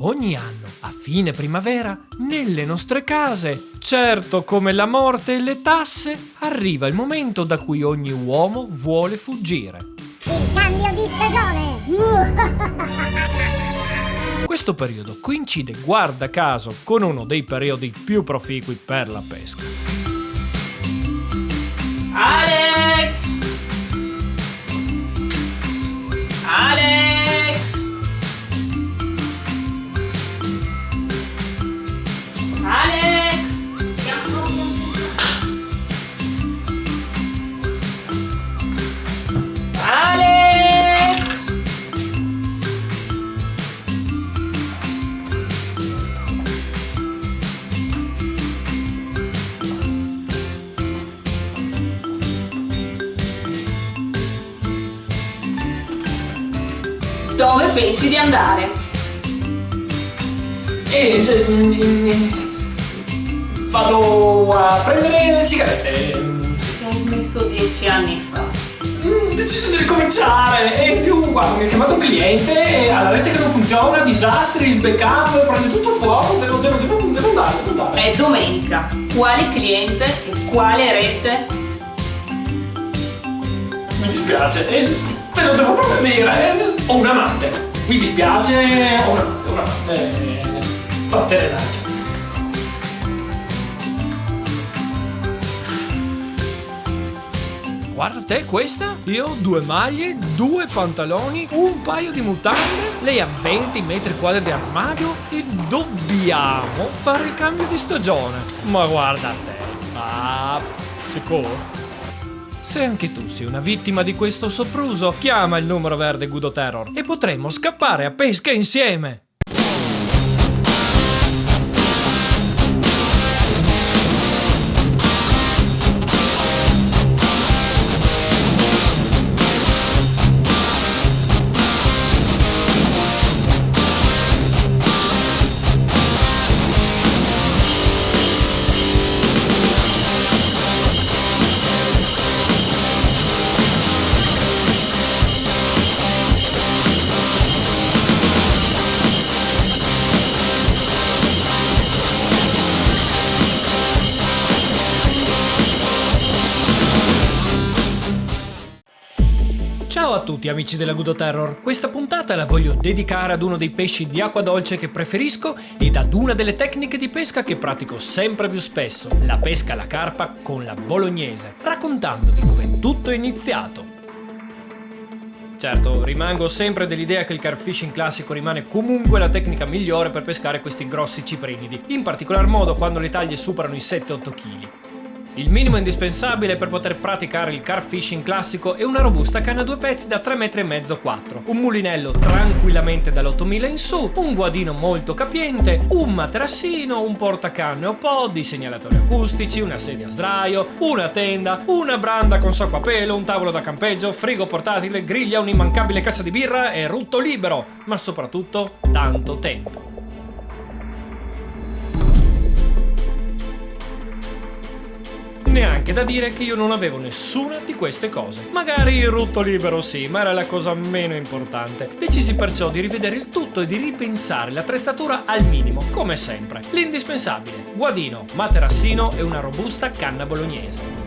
Ogni anno, a fine primavera, nelle nostre case, certo come la morte e le tasse, arriva il momento da cui ogni uomo vuole fuggire. Il cambio di stagione! Questo periodo coincide, guarda caso, con uno dei periodi più proficui per la pesca. Alex! Alex! Alex! Alex! Dove pensi di andare? Vado a prendere le sigarette. Si hai smesso 10 anni fa. Ho deciso di ricominciare. E in più, guarda, mi ha chiamato un cliente, ha la rete che non funziona, disastri, il backup, prende tutto fuoco, devo andare. È domenica. Quale cliente e quale rete? Mi dispiace, te lo devo proprio dire, ho un amante. Mi dispiace, ho un amante. Fatene l'altro. Guarda te questa, io ho 2 maglie, 2 pantaloni, un paio di mutande, lei ha 20 metri quadri di armadio e dobbiamo fare il cambio di stagione. Ma guarda te, sicuro? Se anche tu sei una vittima di questo sopruso, chiama il numero verde Gudo Terror e potremo scappare a pesca insieme! Ciao a tutti amici della Gudo Terror, questa puntata la voglio dedicare ad uno dei pesci di acqua dolce che preferisco ed ad una delle tecniche di pesca che pratico sempre più spesso, la pesca alla carpa con la bolognese, raccontandovi come tutto è iniziato. Certo, rimango sempre dell'idea che il carp fishing classico rimane comunque la tecnica migliore per pescare questi grossi ciprinidi, in particolar modo quando le taglie superano i 7-8 kg. Il minimo indispensabile per poter praticare il carp fishing classico è una robusta canna a 2 pezzi da 3,5 m-4, un mulinello tranquillamente dall'8000 in su, un guadino molto capiente, un materassino, un portacanne o pod, i segnalatori acustici, una sedia a sdraio, una tenda, una branda con sacco a pelo, un tavolo da campeggio, frigo portatile, griglia, un'immancabile cassa di birra e rutto libero, ma soprattutto tanto tempo. Neanche da dire che io non avevo nessuna di queste cose. Magari il rutto libero sì, ma era la cosa meno importante. Decisi perciò di rivedere il tutto e di ripensare l'attrezzatura al minimo, come sempre. L'indispensabile: guadino, materassino e una robusta canna bolognese.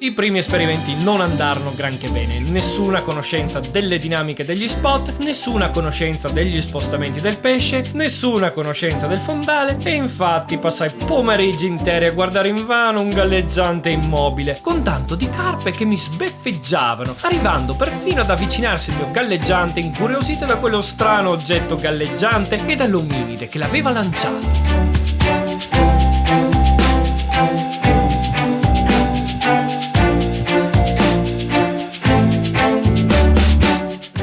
I primi esperimenti non andarono granché bene, nessuna conoscenza delle dinamiche degli spot, nessuna conoscenza degli spostamenti del pesce, nessuna conoscenza del fondale e infatti passai pomeriggi interi a guardare invano un galleggiante immobile, con tanto di carpe che mi sbeffeggiavano, arrivando perfino ad avvicinarsi il mio galleggiante incuriosito da quello strano oggetto galleggiante e dall'ominide che l'aveva lanciato.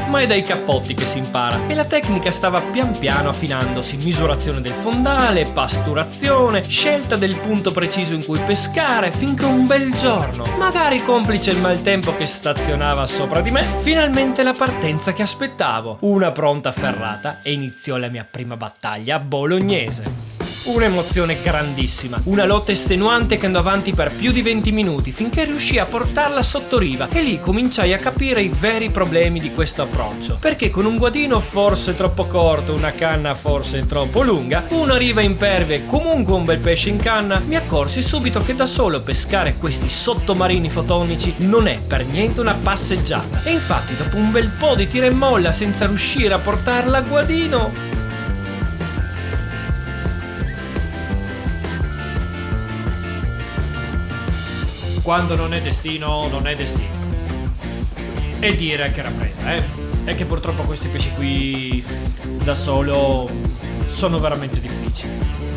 Ma è dai cappotti che si impara e la tecnica stava pian piano affinandosi: misurazione del fondale, pasturazione, scelta del punto preciso in cui pescare, finché un bel giorno, magari complice il maltempo che stazionava sopra di me, finalmente la partenza che aspettavo, una pronta ferrata e iniziò la mia prima battaglia bolognese. Un'emozione grandissima, una lotta estenuante che andò avanti per più di 20 minuti finché riuscii a portarla sotto riva, e lì cominciai a capire i veri problemi di questo approccio, perché con un guadino forse troppo corto, una canna forse troppo lunga, una riva impervia e comunque un bel pesce in canna, mi accorsi subito che da solo pescare questi sottomarini fotonici non è per niente una passeggiata, e infatti dopo un bel po' di tira e molla senza riuscire a portarla a guadino, quando non è destino, non è destino. E dire che era presa, è che purtroppo questi pesci qui da solo sono veramente difficili.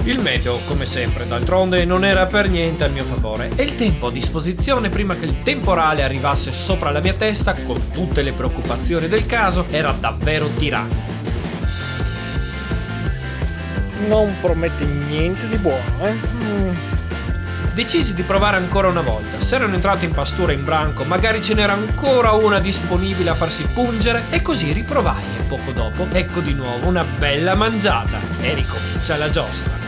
Il meteo, come sempre, d'altronde non era per niente a mio favore, e il tempo a disposizione prima che il temporale arrivasse sopra la mia testa, con tutte le preoccupazioni del caso, era davvero tiranno. Non promette niente di buono, Decisi di provare ancora una volta. Se erano entrati in pastura in branco, magari ce n'era ancora una disponibile a farsi pungere, e così riprovai, e poco dopo ecco di nuovo una bella mangiata, e ricomincia la giostra.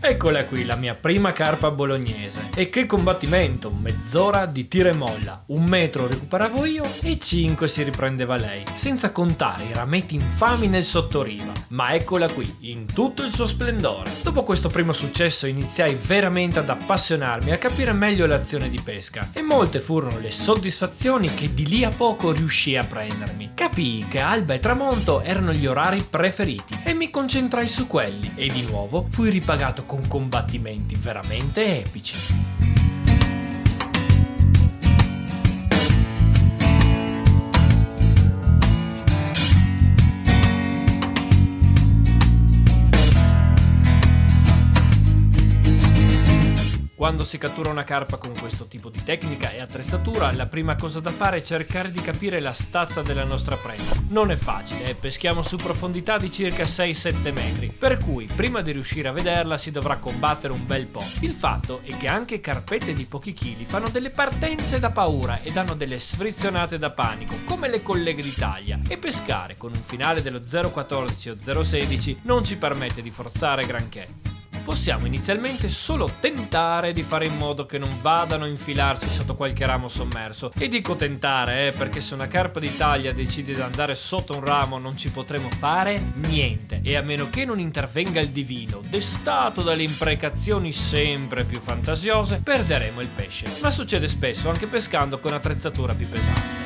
Eccola qui la mia prima carpa bolognese. E che combattimento! Mezz'ora di tira e molla, 1 metro recuperavo io e 5 si riprendeva lei, senza contare i rametti infami nel sottoriva. Ma eccola qui, in tutto il suo splendore. Dopo questo primo successo iniziai veramente ad appassionarmi, a capire meglio l'azione di pesca, e molte furono le soddisfazioni che di lì a poco riuscii a prendermi. Capii che alba e tramonto erano gli orari preferiti e mi concentrai su quelli, e di nuovo fui ripagato con combattimenti veramente epici. Quando si cattura una carpa con questo tipo di tecnica e attrezzatura, la prima cosa da fare è cercare di capire la stazza della nostra preda. Non è facile, peschiamo su profondità di circa 6-7 metri, per cui prima di riuscire a vederla si dovrà combattere un bel po'. Il fatto è che anche carpette di pochi chili fanno delle partenze da paura e danno delle sfrizionate da panico, come le colleghe d'Italia, e pescare con un finale dello 0,14 o 0,16 non ci permette di forzare granché. Possiamo inizialmente solo tentare di fare in modo che non vadano a infilarsi sotto qualche ramo sommerso. E dico tentare, perché se una carpa d'Italia decide di andare sotto un ramo non ci potremo fare niente. E a meno che non intervenga il divino, destato dalle imprecazioni sempre più fantasiose, perderemo il pesce. Ma succede spesso anche pescando con attrezzatura più pesante.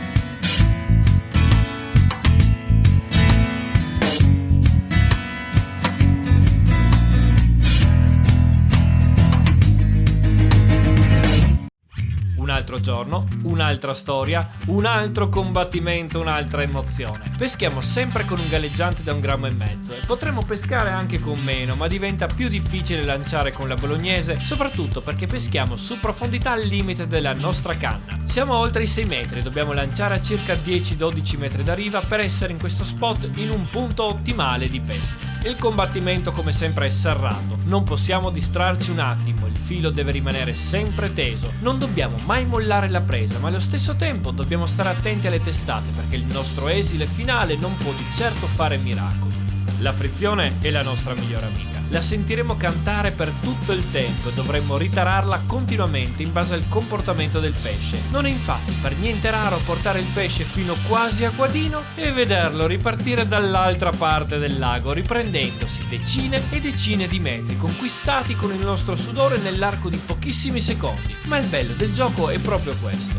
Un altro giorno, un'altra storia, un altro combattimento, un'altra emozione. Peschiamo sempre con un galleggiante da 1,5 grammi e potremmo pescare anche con meno, ma diventa più difficile lanciare con la bolognese, soprattutto perché peschiamo su profondità al limite della nostra canna. Siamo oltre i 6 metri e dobbiamo lanciare a circa 10-12 metri da riva per essere in questo spot in un punto ottimale di pesca. Il combattimento come sempre è serrato, non possiamo distrarci un attimo, il filo deve rimanere sempre teso, non dobbiamo mai mollare la presa, ma allo stesso tempo dobbiamo stare attenti alle testate perché il nostro esile finale non può di certo fare miracoli. La frizione è la nostra migliore amica. La sentiremo cantare per tutto il tempo e dovremmo ritararla continuamente in base al comportamento del pesce. Non è infatti per niente raro portare il pesce fino quasi a guadino e vederlo ripartire dall'altra parte del lago, riprendendosi decine e decine di metri conquistati con il nostro sudore nell'arco di pochissimi secondi. Ma il bello del gioco è proprio questo.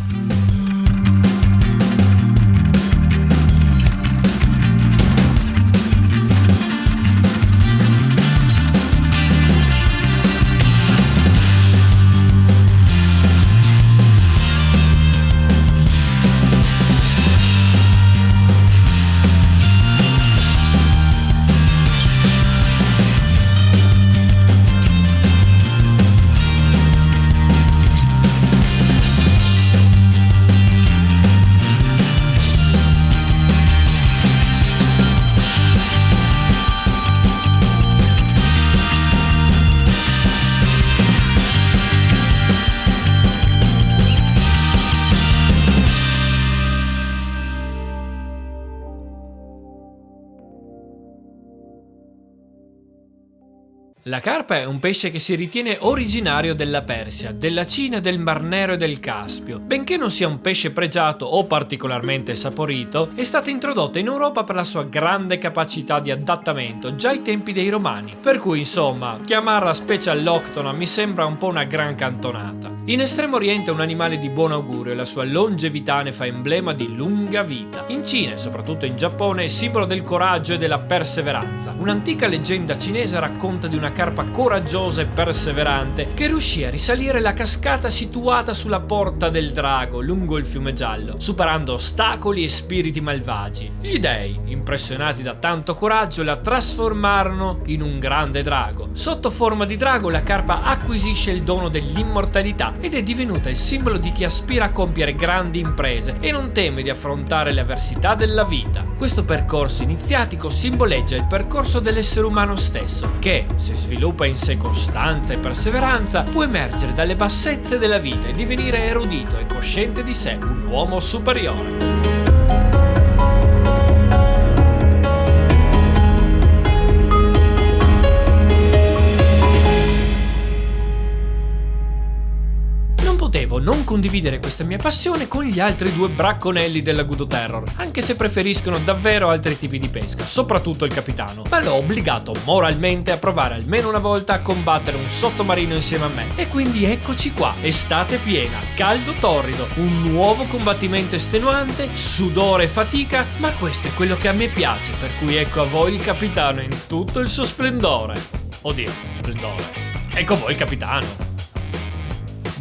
La carpa è un pesce che si ritiene originario della Persia, della Cina, del Mar Nero e del Caspio. Benché non sia un pesce pregiato o particolarmente saporito, è stata introdotta in Europa per la sua grande capacità di adattamento già ai tempi dei Romani. Per cui, insomma, chiamarla specie alloctona mi sembra un po' una gran cantonata. In Estremo Oriente è un animale di buon augurio e la sua longevità ne fa emblema di lunga vita. In Cina e soprattutto in Giappone è simbolo del coraggio e della perseveranza. Un'antica leggenda cinese racconta di una carpa coraggiosa e perseverante che riuscì a risalire la cascata situata sulla Porta del Drago lungo il fiume Giallo, superando ostacoli e spiriti malvagi. Gli dei, impressionati da tanto coraggio, la trasformarono in un grande drago. Sotto forma di drago la carpa acquisisce il dono dell'immortalità ed è divenuta il simbolo di chi aspira a compiere grandi imprese e non teme di affrontare le avversità della vita. Questo percorso iniziatico simboleggia il percorso dell'essere umano stesso, che, se sviluppa in sé costanza e perseveranza, può emergere dalle bassezze della vita e divenire erudito e cosciente di sé, un uomo superiore. Potevo non condividere questa mia passione con gli altri due bracconelli della Gudo Terror, anche se preferiscono davvero altri tipi di pesca, soprattutto il capitano, ma l'ho obbligato moralmente a provare almeno una volta a combattere un sottomarino insieme a me. E quindi eccoci qua, estate piena, caldo torrido, un nuovo combattimento estenuante, sudore e fatica, ma questo è quello che a me piace, per cui ecco a voi il capitano in tutto il suo splendore. Oddio, splendore. Ecco a voi il capitano.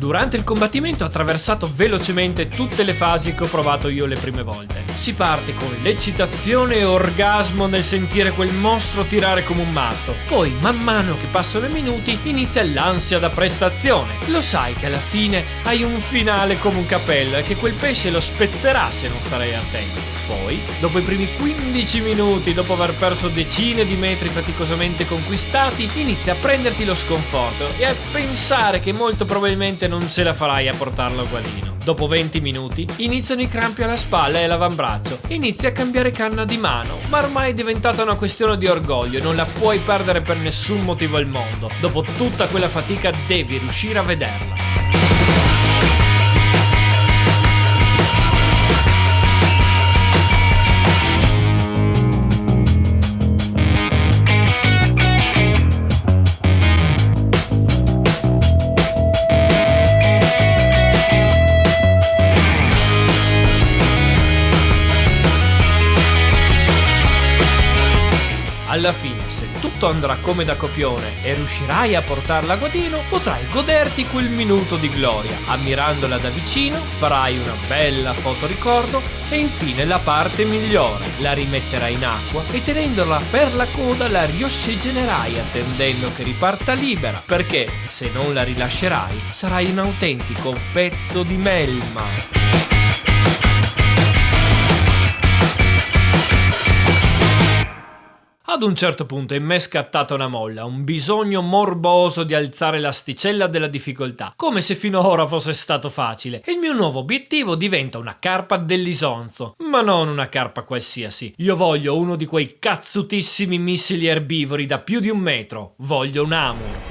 Durante il combattimento ho attraversato velocemente tutte le fasi che ho provato io le prime volte. Si parte con l'eccitazione e orgasmo nel sentire quel mostro tirare come un matto. Poi, man mano che passano i minuti, inizia l'ansia da prestazione. Lo sai che alla fine hai un finale come un capello e che quel pesce lo spezzerà se non starai attento. Poi, dopo i primi 15 minuti, dopo aver perso decine di metri faticosamente conquistati, inizia a prenderti lo sconforto e a pensare che molto probabilmente non ce la farai a portarlo a guadino. Dopo 20 minuti iniziano i crampi alla spalla e all'avambraccio, inizi a cambiare canna di mano, ma ormai è diventata una questione di orgoglio e non la puoi perdere per nessun motivo al mondo. Dopo tutta quella fatica devi riuscire a vederla. Alla fine, se tutto andrà come da copione e riuscirai a portarla a guadino, potrai goderti quel minuto di gloria. Ammirandola da vicino, farai una bella fotoricordo e infine la parte migliore. La rimetterai in acqua e tenendola per la coda la riossigenerai attendendo che riparta libera, perché se non la rilascerai sarai un autentico pezzo di melma. Ad Ad un certo punto in me è scattata una molla, un bisogno morboso di alzare l'asticella della difficoltà, come se finora fosse stato facile, e il mio nuovo obiettivo diventa una carpa dell'Isonzo, ma non una carpa qualsiasi. Io voglio uno di quei cazzutissimi missili erbivori da più di 1 metro, voglio un Amur.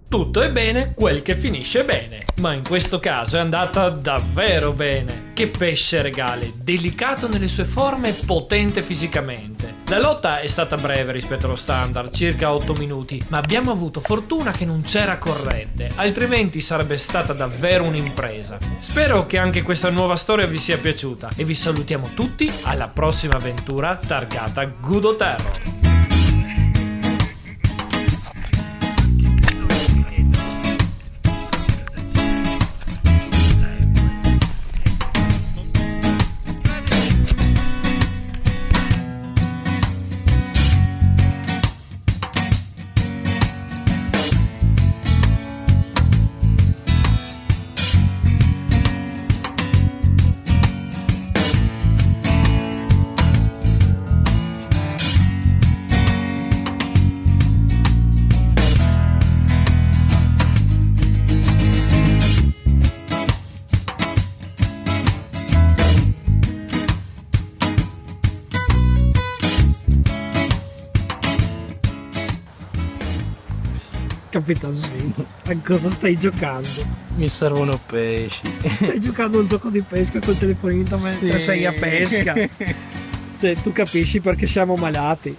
Tutto è bene quel che finisce bene, ma in questo caso è andata davvero bene. Che pesce regale, delicato nelle sue forme e potente fisicamente. La lotta è stata breve rispetto allo standard, circa 8 minuti, ma abbiamo avuto fortuna che non c'era corrente, altrimenti sarebbe stata davvero un'impresa. Spero che anche questa nuova storia vi sia piaciuta e vi salutiamo tutti alla prossima avventura targata Gudo Terror. Capitan Senso, a cosa stai giocando? Mi servono pesci. Stai giocando a un gioco di pesca col telefonino mentre sei a pesca. Cioè, tu capisci perché siamo malati.